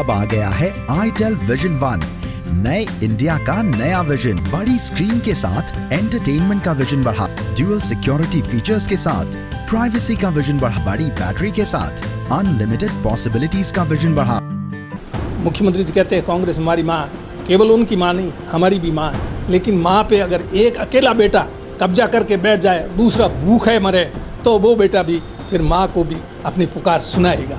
अब आ गया है आईटेल विजन वन, नए इंडिया का नया विजन। बड़ी स्क्रीन के साथ एंटरटेनमेंट का विजन बढ़ा, ड्यूअल सिक्योरिटी फीचर्स के साथ प्राइवेसी का विजन बढ़ा, बड़ी बैटरी के साथ अनलिमिटेड पॉसिबिलिटीज का विजन बढ़ा। मुख्यमंत्री जी कहते हैं कांग्रेस हमारी माँ, केवल उनकी माँ नहीं हमारी भी माँ है, लेकिन माँ पे अगर एक अकेला बेटा कब्जा करके बैठ जाए, दूसरा भूखे मरे, तो वो बेटा भी फिर माँ को भी अपनी पुकार सुनाएगा।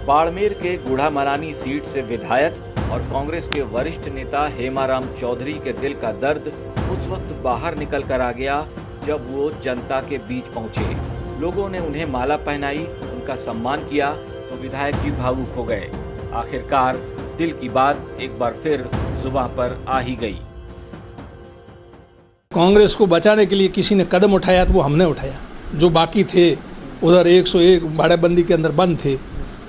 बाड़मेर के गुढ़ामरानी सीट से विधायक और कांग्रेस के वरिष्ठ नेता हेमाराम चौधरी के दिल का दर्द उस वक्त बाहर निकल कर आ गया जब वो जनता के बीच पहुंचे। लोगों ने उन्हें माला पहनाई, उनका सम्मान किया तो विधायक जी भावुक हो गए। आखिरकार दिल की बात एक बार फिर जुबान पर आ ही गई। कांग्रेस को बचाने के लिए किसी ने कदम उठाया तो वो हमने उठाया। जो बाकी थे उधर 101 भाड़ेबंदी के अंदर बंद थे,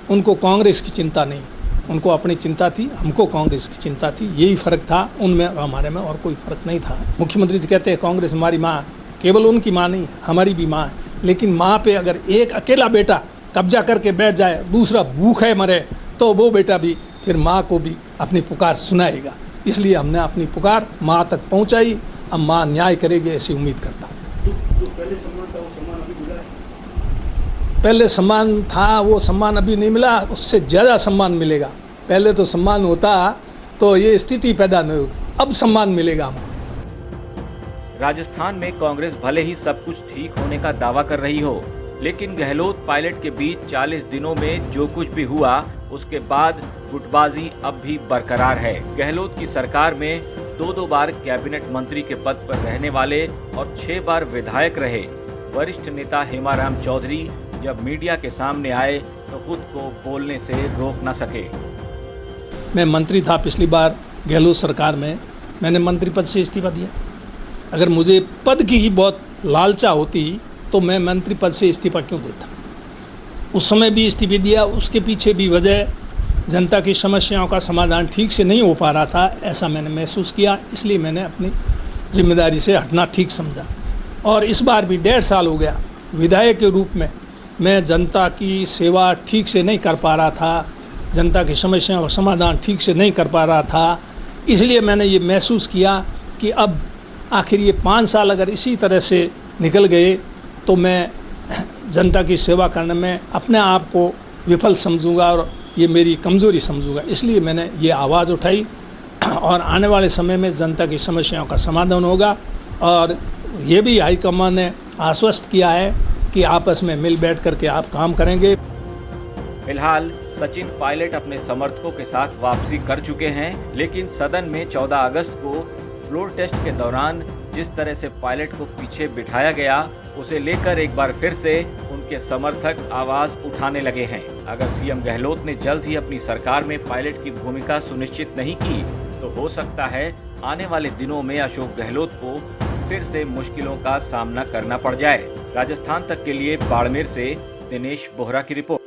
उनको कांग्रेस की चिंता नहीं, उनको अपनी चिंता थी, हमको कांग्रेस की चिंता थी। यही फर्क था उनमें और हमारे में, और कोई फर्क नहीं था। मुख्यमंत्री जी कहते हैं कांग्रेस हमारी माँ, केवल उनकी माँ नहीं हमारी भी माँ है, लेकिन माँ पे अगर एक अकेला बेटा कब्जा करके बैठ जाए, दूसरा भूखे मरे, तो वो बेटा भी फिर माँ को भी अपनी पुकार सुनाएगा। इसलिए हमने अपनी पुकार माँ तक पहुँचाई। अब माँ न्याय करेगी ऐसी उम्मीद करता हूँ। पहले सम्मान था, वो सम्मान अभी नहीं मिला, उससे ज़्यादा सम्मान मिलेगा। पहले तो सम्मान होता तो ये स्थिति पैदा नहीं होगी, अब सम्मान मिलेगा हमको। राजस्थान में कांग्रेस भले ही सब कुछ ठीक होने का दावा कर रही हो, लेकिन गहलोत पायलट के बीच 40 दिनों में जो कुछ भी हुआ उसके बाद गुटबाजी अब भी बरकरार है। गहलोत की सरकार में 2 बार कैबिनेट मंत्री के पद पर रहने वाले और 6 बार विधायक रहे वरिष्ठ नेता हेमाराम चौधरी जब मीडिया के सामने आए तो खुद को बोलने से रोक न सके। मैं मंत्री था पिछली बार गहलोत सरकार में, मैंने मंत्री पद से इस्तीफा दिया। अगर मुझे पद की ही बहुत लालचा होती तो मैं मंत्री पद से इस्तीफा क्यों देता। उस समय भी इस्तीफा दिया, उसके पीछे भी वजह जनता की समस्याओं का समाधान ठीक से नहीं हो पा रहा था, ऐसा मैंने महसूस किया। इसलिए मैंने अपनी जिम्मेदारी से हटना ठीक समझा। और इस बार भी 1.5 साल हो गया विधायक के रूप में मैं जनता की सेवा ठीक से नहीं कर पा रहा था, जनता की समस्याओं का समाधान ठीक से नहीं कर पा रहा था। इसलिए मैंने ये महसूस किया कि अब आखिर ये 5 साल अगर इसी तरह से निकल गए तो मैं जनता की सेवा करने में अपने आप को विफल समझूंगा और ये मेरी कमज़ोरी समझूंगा। इसलिए मैंने ये आवाज़ उठाई और आने वाले समय में जनता की समस्याओं का समाधान होगा। और ये भी हाईकमान ने आश्वस्त किया है कि आपस में मिल बैठ करके आप काम करेंगे। फिलहाल सचिन पायलट अपने समर्थकों के साथ वापसी कर चुके हैं, लेकिन सदन में 14 अगस्त को फ्लोर टेस्ट के दौरान जिस तरह से पायलट को पीछे बिठाया गया उसे लेकर एक बार फिर से उनके समर्थक आवाज उठाने लगे हैं। अगर सीएम गहलोत ने जल्द ही अपनी सरकार में पायलट की भूमिका सुनिश्चित नहीं की तो हो सकता है आने वाले दिनों में अशोक गहलोत को फिर से मुश्किलों का सामना करना पड़ जाए। राजस्थान तक के लिए बाड़मेर से दिनेश बोहरा की रिपोर्ट।